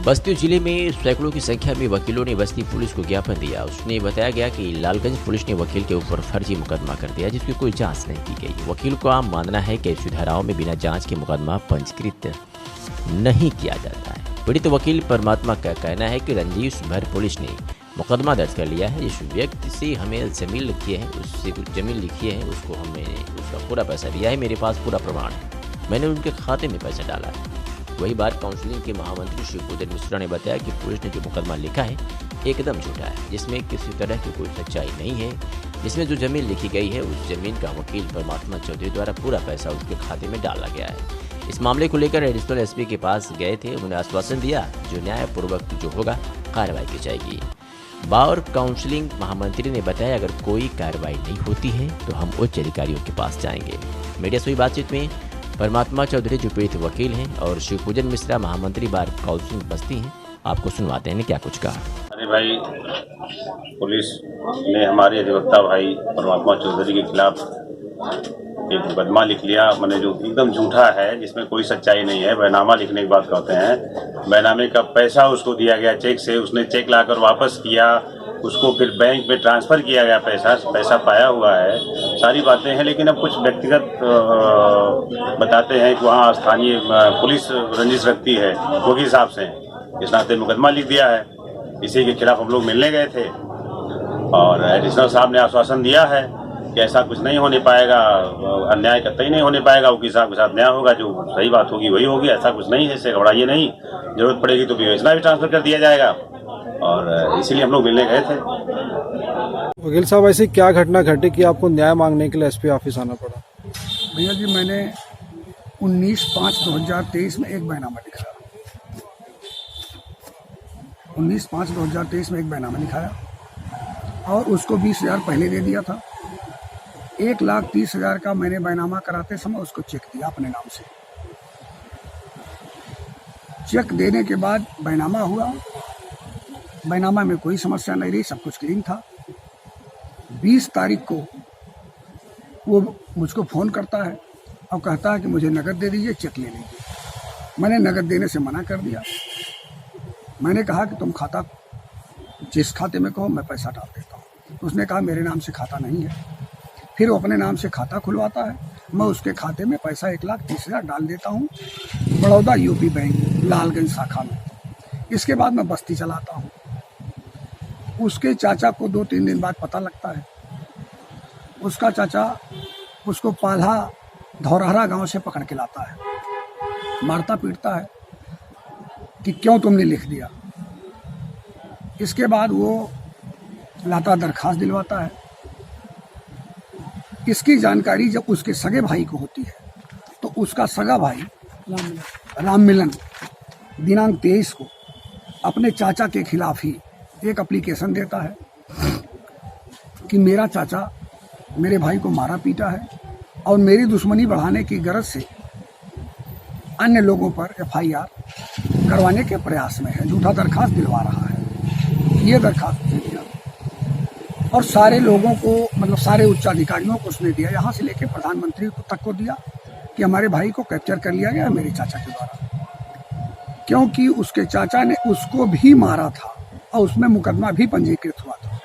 बस्ती जिले में सैकड़ों की संख्या में वकीलों ने बस्ती पुलिस को ज्ञापन दिया। उसने बताया गया कि लालगंज पुलिस ने वकील के ऊपर फर्जी मुकदमा कर दिया, जिसकी कोई जांच नहीं की गई। वकील का मानना है कि ऐसी धाराओं में बिना जांच के मुकदमा पंजीकृत नहीं किया जाता है। पीड़ित वकील परमात्मा का कहना है कि रंजीश भर पुलिस ने मुकदमा दर्ज कर लिया है। जिस व्यक्ति से हमें जमीन लिखी है, उससे कुछ जमीन लिखी है, उसको हमने उसका पूरा पैसा दिया है। मेरे पास पूरा प्रमाण है, मैंने उनके खाते में पैसा डाला है। वही बात काउंसिलिंग के महामंत्री शिवपूजन मिश्रा ने बताया कि पुलिस ने जो मुकदमा लिखा है एकदम झूठा है, जिसमें किसी तरह की कोई सच्चाई नहीं है। जिसमें जो जमीन लिखी गई है, उस जमीन का वकील परमात्मा चौधरी द्वारा पूरा पैसा उसके खाते में डाला गया है। इस मामले को लेकर एडिशनल एसपी के पास गए थे। उन्होंने आश्वासन दिया जो न्यायपूर्वक जो होगा कार्रवाई की जाएगी। बार काउंसिलिंग महामंत्री ने बताया अगर कोई कार्रवाई नहीं होती है तो हम उच्च अधिकारियों के पास जाएंगे। मीडिया से हुई बातचीत में परमात्मा चौधरी जो पीड़ित वकील हैं और शिवपूजन मिश्रा महामंत्री बार काउंसिलिंग बस्ती हैं, आपको सुनवाते हैं क्या कुछ कहा। अरे भाई, पुलिस ने हमारे अधिवक्ता भाई परमात्मा चौधरी के खिलाफ एक मुकदमा लिख लिया, मैंने जो एकदम झूठा है, जिसमें कोई सच्चाई नहीं है। बैनामा लिखने की बात कहते हैं। बैनामे का पैसा उसको दिया गया चेक से, उसने चेक लाकर वापस किया, उसको फिर बैंक में ट्रांसफ़र किया गया, पैसा पाया हुआ है। सारी बातें हैं, लेकिन अब कुछ व्यक्तिगत बताते हैं कि वहाँ स्थानीय पुलिस रंजिश रखती है, वो के हिसाब से इस नाते मुकदमा लिख दिया है। इसी के खिलाफ हम लोग मिलने गए थे और एडिशनल साहब ने आश्वासन दिया है कि ऐसा कुछ नहीं होने पाएगा, अन्याय कतई नहीं होने पाएगा। वकील साहब के साथ न्याय होगा, जो सही बात होगी वही होगी। ऐसा कुछ नहीं है, इससे घबराइए नहीं। जरूरत पड़ेगी तो विवेचना भी ट्रांसफ़र कर दिया जाएगा और इसीलिए हम लोग मिलने गए थे। वकील साहब, ऐसी क्या घटना घटी कि आपको न्याय मांगने के लिए एसपी ऑफिस आना पड़ा? भैया जी, मैंने 19/5/2023 में एक बैनामा लिखा। 19/5/2023 में एक बैनामा लिखाया और उसको 20,000 पहले दे दिया था। 1,30,000 का मैंने बैनामा कराते समय उसको चेक दिया अपने नाम से। चेक देने के बाद बैनामा हुआ। बैनामा में कोई समस्या नहीं रही, सब कुछ क्लीन था। 20 तारीख को वो मुझको फ़ोन करता है और कहता है कि मुझे नकद दे दीजिए, चेक ले लीजिए। मैंने नकद देने से मना कर दिया। मैंने कहा कि तुम खाता जिस खाते में कहो मैं पैसा डाल देता हूँ। उसने कहा मेरे नाम से खाता नहीं है। फिर वो अपने नाम से खाता खुलवाता है, मैं उसके खाते में पैसा 1,30,000 डाल देता हूँ, बड़ौदा यूपी बैंक लालगंज शाखा में। इसके बाद मैं बस्ती चलाता हूँ। उसके चाचा को 2-3 दिन बाद पता लगता है। उसका चाचा उसको पाल्हा धौरहरा गांव से पकड़ के लाता है, मारता पीटता है कि क्यों तुमने लिख दिया। इसके बाद वो लाता दरखास्त दिलवाता है। इसकी जानकारी जब उसके सगे भाई को होती है तो उसका सगा भाई राम मिलन दिनांक 23 को अपने चाचा के खिलाफ ही एक एप्लीकेशन देता है कि मेरा चाचा मेरे भाई को मारा पीटा है और मेरी दुश्मनी बढ़ाने की गरज से अन्य लोगों पर FIR करवाने के प्रयास में है, झूठा दरखास्त दिलवा रहा है। ये दरखास्त दिया और सारे लोगों को, मतलब सारे उच्चाधिकारियों को उसने दिया, यहाँ से लेकर प्रधानमंत्री को तक को दिया कि हमारे भाई को कैप्चर कर लिया गया है मेरे चाचा के द्वारा, क्योंकि उसके चाचा ने उसको भी मारा था और उसमें मुकदमा भी पंजीकृत हुआ था।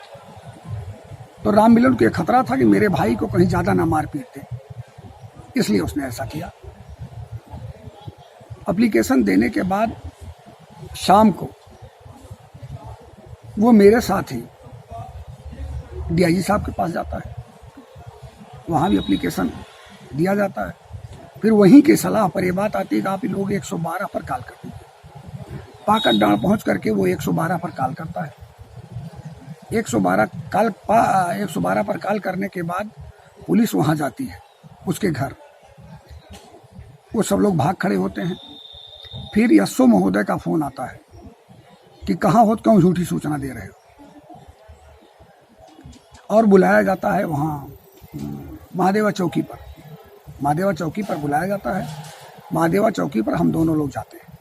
तो राम मिलन को खतरा था कि मेरे भाई को कहीं ज़्यादा ना मार पीट दे, इसलिए उसने ऐसा किया। एप्लीकेशन देने के बाद शाम को वो मेरे साथ ही DIG साहब के पास जाता है, वहाँ भी एप्लीकेशन दिया जाता है। फिर वहीं की सलाह पर ये बात आती है कि आप लोग 112 पर कॉल कर दीजिए। पाकर डांड पहुँच करके वो 112 पर कॉल करता है। 112 पर कॉल करने के बाद पुलिस वहाँ जाती है उसके घर। वो सब लोग भाग खड़े होते हैं। फिर यशो महोदय का फ़ोन आता है कि कहाँ हो, क्यों झूठी सूचना दे रहे हो, और बुलाया जाता है वहाँ महादेवा चौकी पर। महादेवा चौकी पर बुलाया जाता है। महादेवा चौकी पर हम दोनों लोग जाते हैं।